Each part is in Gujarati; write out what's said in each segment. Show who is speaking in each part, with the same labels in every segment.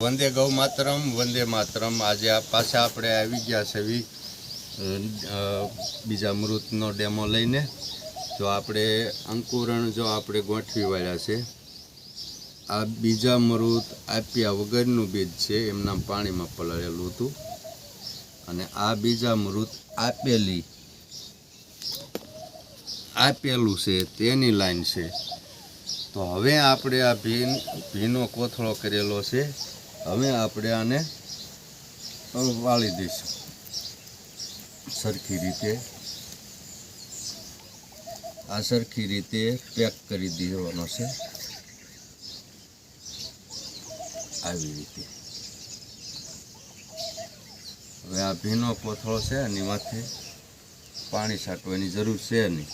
Speaker 1: વંદે ગૌ માતરમ, વંદે માતરમ। આજે આ પાછા આપણે આવી ગયા છે બીજા મૃતનો ડેમો લઈને। જો આપણે અંકુરણ આપણે ગોઠવી વાળ્યા છે। આ બીજા મૃત આપ્યા વગરનું બીજ છે, એમના પાણીમાં પલળેલું હતું, અને આ બીજા મૃત આપેલું છે તેની લાઈન છે। તો હવે આપણે આ ભીનો કોથળો કરેલો છે, હવે આપણે આને વાળી દઈશું સરખી રીતે। આ સરખી રીતે પેક કરી દેવાનો છે, આવી રીતે। હવે આ ભીનો કોથળો છે, એની માથે પાણી છાંટવાની જરૂર છે નહીં।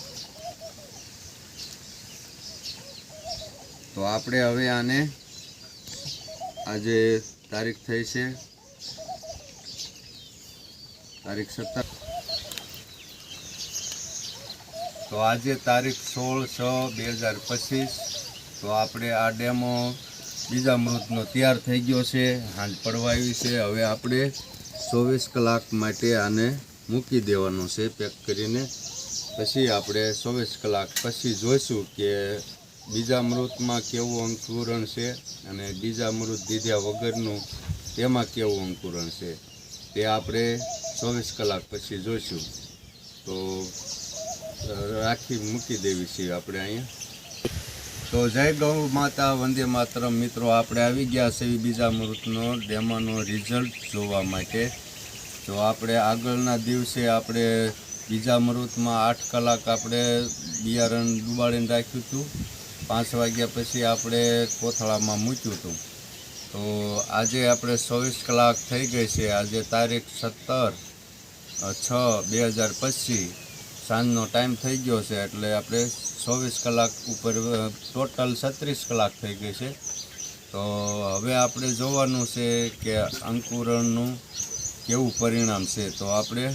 Speaker 1: તો આપણે હવે આને આજે તારીખ થઈ છે તારીખ 17। તો આજે તારીખ 16/6/2025। તો આપણે આ ડેમો બીજા મૃતનો તૈયાર થઈ ગયો છે, હાંજ પડવા આવી છે। હવે આપણે 24 કલાક માટે આને મૂકી દેવાનું છે પેક કરીને। પછી આપણે 24 કલાક પછી જોઈશું કે બીજા મૃતમાં કેવું અંકુરણ છે અને બીજા મૃત દીધા વગરનું તેમાં કેવું અંકુરણ છે, તે આપણે 24 કલાક પછી જોઈશું। તો રાખી મૂકી દેવી છે આપણે અહીંયા। તો જય ગૌ માતા, વંદે માતરમ। મિત્રો, આપણે આવી ગયા છે બીજા મૃતનો ડેમોનો રિઝલ્ટ જોવા માટે। તો આપણે આગળના દિવસે આપણે બીજા મૃતમાં 8 કલાક આપણે બિયારણ ડુબાડીને રાખ્યું હતું, 5 વાગ્યા પછી આપણે કોથળામાં મૂક્યું હતું। તો આજે આપણે 24 કલાક થઈ ગઈ છે। આજે તારીખ 17/6/2025 સાંજનો ટાઈમ થઈ ગયો છે, એટલે આપણે 24 કલાક ઉપર ટોટલ 36 કલાક થઈ ગઈ છે। તો હવે આપણે જોવાનું છે કે અંકુરણનું કેવું પરિણામ છે। તો આપણે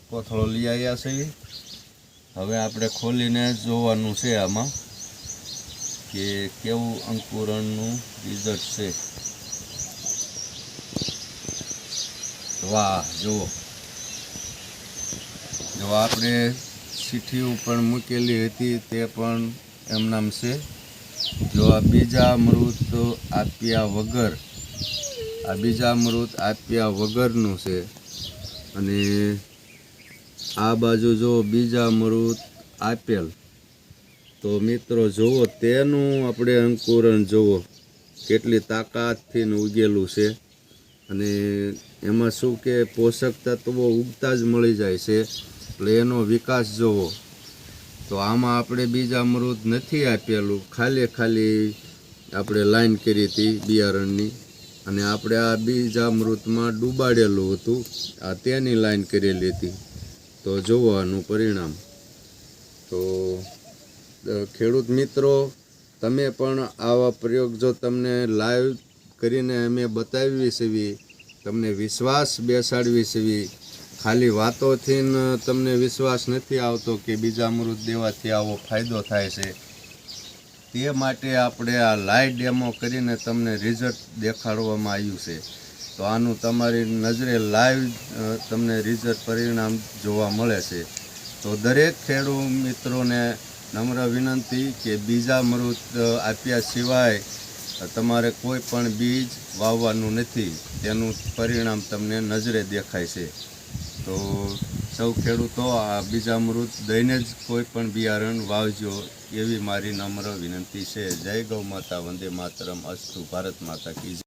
Speaker 1: કોથળો લઈ આવ્યા છીએ, હવે આપણે ખોલીને જોવાનું છે આમાં કે કેવું અંકુરણનું રિઝલ્ટ છે। વાહ, જુઓ, જો આપણે ચીઠીઓ પણ મૂકેલી હતી તે પણ એમનામ છે। જો આ બીજા મૃત આપ્યા વગરનું છે, અને આ બાજુ જો બીજા મૃત આપેલ। તો મિત્રો જુઓ, તેનું આપણે અંકુરણ જુઓ કેટલી તાકાતથી ઉગેલું છે, અને એમાં શું કે પોષક તત્વો ઉગતા જ મળી જાય છે, એટલે એનો વિકાસ જુઓ। તો આમાં આપણે બીજા મૃત નથી આપેલું, ખાલી આપણે લાઈન કરી હતી બિયારણની, અને આપણે આ બીજા મૃતમાં ડૂબાડેલું હતું, આ તેની લાઈન કરેલી હતી। તો જુઓ આનું પરિણામ। તો ખેડૂત મિત્રો, તમે પણ આવા પ્રયોગ જો તમને લાઈવ કરીને અમે બતાવી છે, તમને વિશ્વાસ બેસાડવી છે, ખાલી વાતોથી તમને વિશ્વાસ નથી આવતો કે બીજા મૃત દેવાથી આવો ફાયદો થાય છે, તે માટે આપણે આ લાઈવ ડેમો કરીને તમને રિઝલ્ટ દેખાડવામાં આવ્યું છે। તો આનું તમારી નજરે લાઈવ તમને રિઝલ્ટ પરિણામ જોવા મળે છે। તો દરેક ખેડૂત મિત્રોને નમ્ર વિનંતી કે બીજા મૃત આપ્યા સિવાય તમારે કોઈ પણ બીજ વાવવાનું નથી, તેનું પરિણામ તમને નજરે દેખાય છે। તો સૌ ખેડૂતો આ બીજા મૃત દઈને જ કોઈ પણ બિયારણ વાવજો, એવી મારી નમ્ર વિનંતી છે। જય ગૌ માતા, વંદે માતરમ, અસ્તુ, ભારત માતા કી જય।